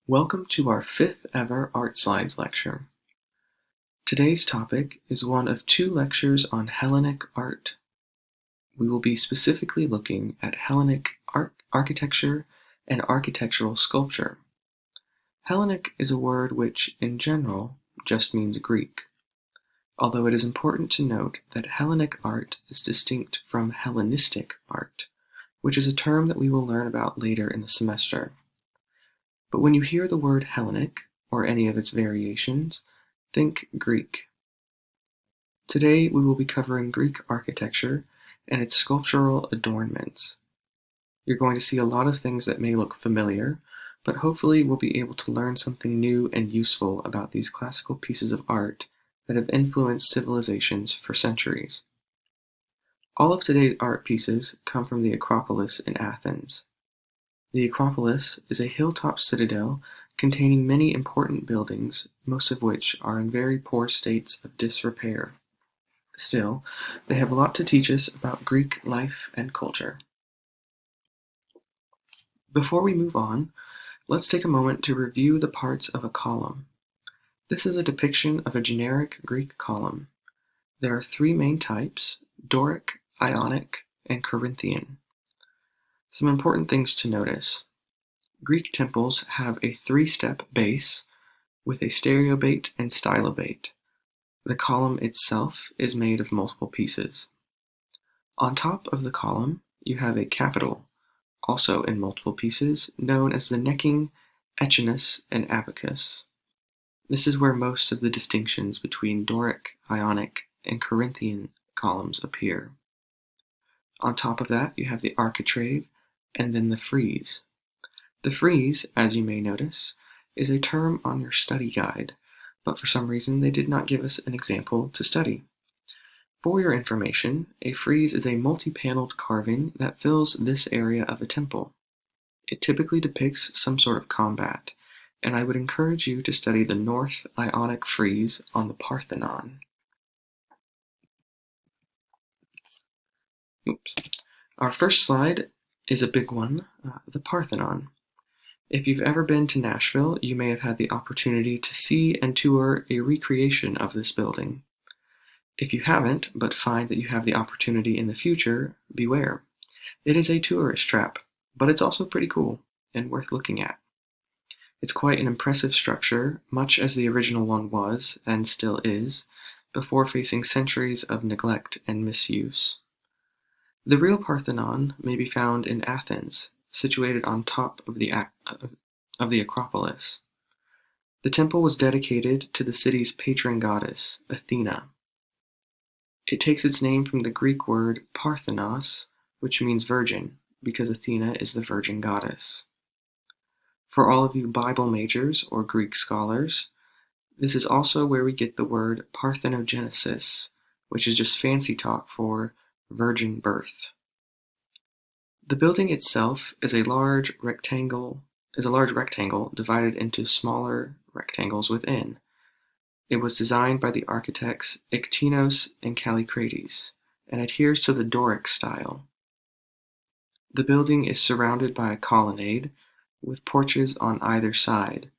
Welcome to our 5th ever Art Slides lecture. Today's topic is one of 2 lectures on Hellenic art. We will be specifically looking at Hellenic architecture and architectural sculpture. Hellenic is a word which, in general, just means Greek, although it is important to note that Hellenic art is distinct from Hellenistic art, which is a term that we will learn about later in the semester. But when you hear the word Hellenic, or any of its variations, think Greek. Today we will be covering Greek architecture and its sculptural adornments. You're going to see a lot of things that may look familiar, but hopefully we'll be able to learn something new and useful about these classical pieces of art that have influenced civilizations for centuries. All of today's art pieces come from the Acropolis in Athens. The Acropolis is a hilltop citadel containing many important buildings, most of which are in very poor states of disrepair. Still, they have a lot to teach us about Greek life and culture. Before we move on, let's take a moment to review the parts of a column. This is a depiction of a generic Greek column. There are 3 main types: Doric, Ionic, and Corinthian. Some important things to notice. Greek temples have a 3-step base with a stereobate and stylobate. The column itself is made of multiple pieces. On top of the column, you have a capital, also in multiple pieces, known as the necking, echinus, and abacus. This is where most of the distinctions between Doric, Ionic, and Corinthian columns appear. On top of that, you have the architrave, and then the frieze. The frieze, as you may notice, is a term on your study guide, but for some reason they did not give us an example to study. For your information, a frieze is a multi-paneled carving that fills this area of a temple. It typically depicts some sort of combat, and I would encourage you to study the North Ionic frieze on the Parthenon. Our first slide is a big one, the Parthenon. If you've ever been to Nashville, you may have had the opportunity to see and tour a recreation of this building. If you haven't, but find that you have the opportunity in the future, beware. It is a tourist trap, but it's also pretty cool and worth looking at. It's quite an impressive structure, much as the original one was, and still is, before facing centuries of neglect and misuse. The real Parthenon may be found in Athens, situated on top of the Acropolis. The temple was dedicated to the city's patron goddess, Athena. It takes its name from the Greek word Parthenos, which means virgin, because Athena is the virgin goddess. For all of you Bible majors or Greek scholars, this is also where we get the word parthenogenesis, which is just fancy talk for virgin birth. The building itself is a large rectangle divided into smaller rectangles within. It was designed by the architects Iktinos and Kallikrates and adheres to the Doric style. The building is surrounded by a colonnade with porches on either side.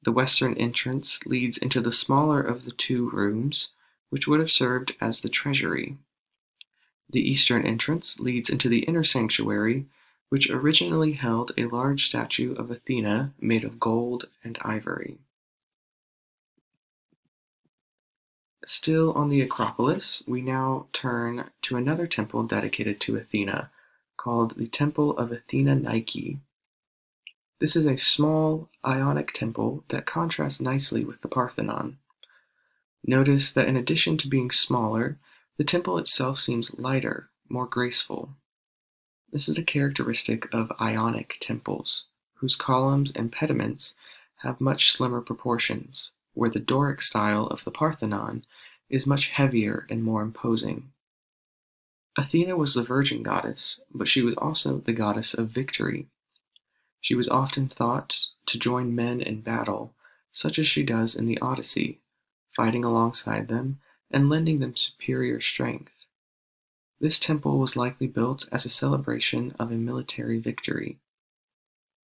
The western entrance leads into the smaller of the 2 rooms, which would have served as the treasury. The eastern entrance leads into the inner sanctuary, which originally held a large statue of Athena made of gold and ivory. Still on the Acropolis, we now turn to another temple dedicated to Athena, called the Temple of Athena Nike. This is a small, Ionic temple that contrasts nicely with the Parthenon. Notice that in addition to being smaller, the temple itself seems lighter, more graceful. This is a characteristic of Ionic temples, whose columns and pediments have much slimmer proportions, where the Doric style of the Parthenon is much heavier and more imposing. Athena was the virgin goddess, but she was also the goddess of victory. She was often thought to join men in battle, such as she does in the Odyssey, fighting alongside them and lending them superior strength. This temple was likely built as a celebration of a military victory.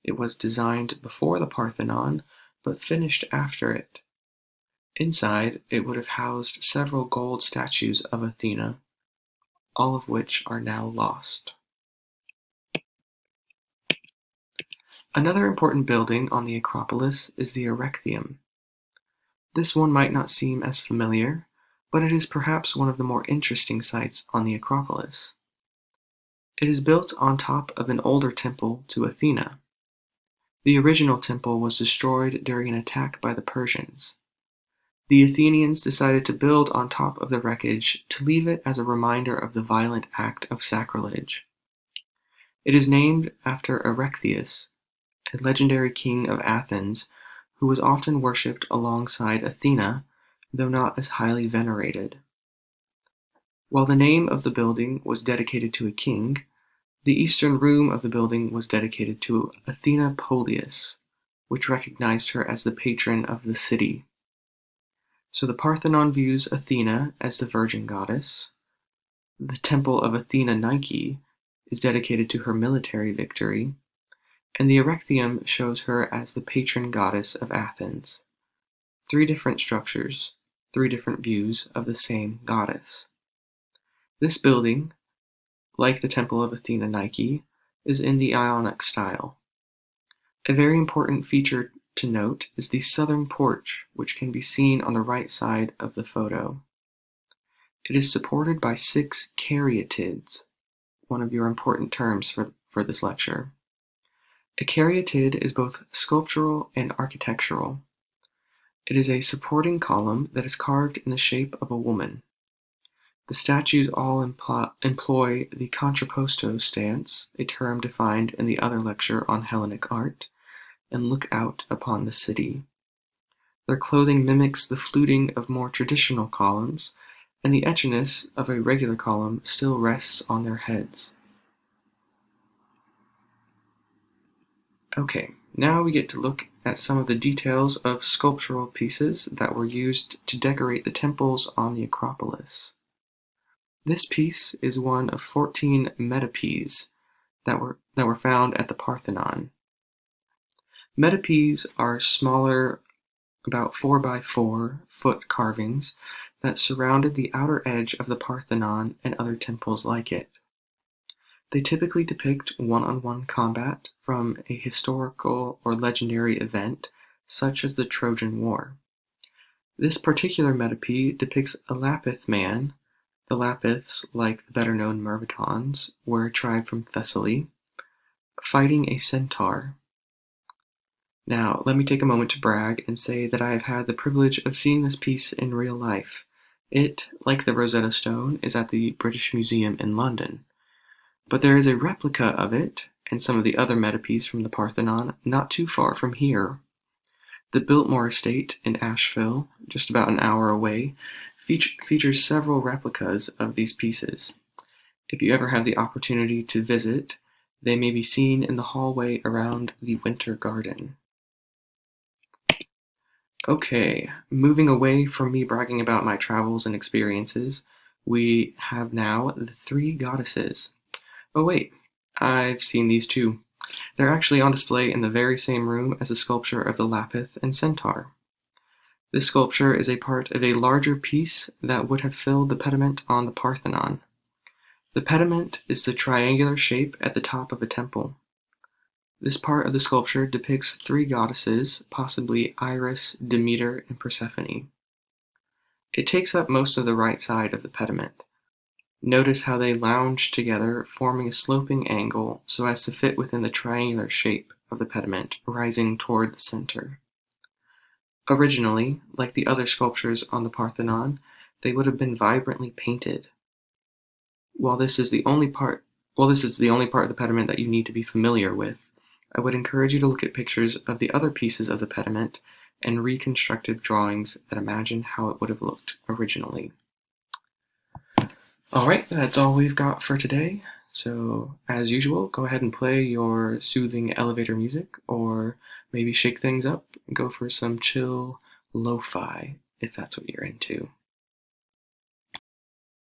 It was designed before the Parthenon, but finished after it. Inside, it would have housed several gold statues of Athena, all of which are now lost. Another important building on the Acropolis is the Erecthim. This one might not seem as familiar, but it is perhaps one of the more interesting sites on the Acropolis. It is built on top of an older temple to Athena. The original temple was destroyed during an attack by the Persians. The Athenians decided to build on top of the wreckage to leave it as a reminder of the violent act of sacrilege. It is named after Erechtheus, a legendary king of Athens who was often worshipped alongside Athena, though not as highly venerated. While the name of the building was dedicated to a king, the eastern room of the building was dedicated to Athena Polias, which recognized her as the patron of the city. So the Parthenon views Athena as the virgin goddess. The Temple of Athena Nike is dedicated to her military victory, and the Erecthim shows her as the patron goddess of Athens. 3 different structures, 3 different views of the same goddess. This building, like the Temple of Athena Nike, is in the Ionic style. A very important feature to note is the southern porch, which can be seen on the right side of the photo. It is supported by 6 caryatids, one of your important terms for this lecture. A caryatid is both sculptural and architectural. It is a supporting column that is carved in the shape of a woman. The statues all employ the contrapposto stance, a term defined in the other lecture on Hellenic art, and look out upon the city. Their clothing mimics the fluting of more traditional columns, and the etchiness of a regular column still rests on their heads. Okay, now we get to look at some of the details of sculptural pieces that were used to decorate the temples on the Acropolis. This piece is one of 14 Metaphys that were found at the Parthenon. Metaphys are smaller, about 4 by 4 foot carvings that surrounded the outer edge of the Parthenon and other temples like it. They typically depict one-on-one combat from a historical or legendary event, such as the Trojan War. This particular metapy depicts a Lapith man. The Lapiths, like the better-known Myrmidons, were a tribe from Thessaly, fighting a centaur. Now, let me take a moment to brag and say that I have had the privilege of seeing this piece in real life. It, like the Rosetta Stone, is at the British Museum in London. But there is a replica of it, and some of the other metapieces from the Parthenon, not too far from here. The Biltmore Estate in Asheville, just about an hour away, features several replicas of these pieces. If you ever have the opportunity to visit, they may be seen in the hallway around the Winter Garden. Okay, moving away from me bragging about my travels and experiences, we have now the 3 goddesses. Oh wait, I've seen these too. They're actually on display in the very same room as the sculpture of the Lapith and Centaur. This sculpture is a part of a larger piece that would have filled the pediment on the Parthenon. The pediment is the triangular shape at the top of a temple. This part of the sculpture depicts 3 goddesses, possibly Iris, Demeter, and Persephone. It takes up most of the right side of the pediment. Notice how they lounge together, forming a sloping angle so as to fit within the triangular shape of the pediment, rising toward the center. Originally, like the other sculptures on the Parthenon, they would have been vibrantly painted. While this is the only part of the pediment that you need to be familiar with, I would encourage you to look at pictures of the other pieces of the pediment and reconstructive drawings that imagine how it would have looked originally. Alright, that's all we've got for today. So, as usual, go ahead and play your soothing elevator music, or maybe shake things up and go for some chill lo-fi, if that's what you're into.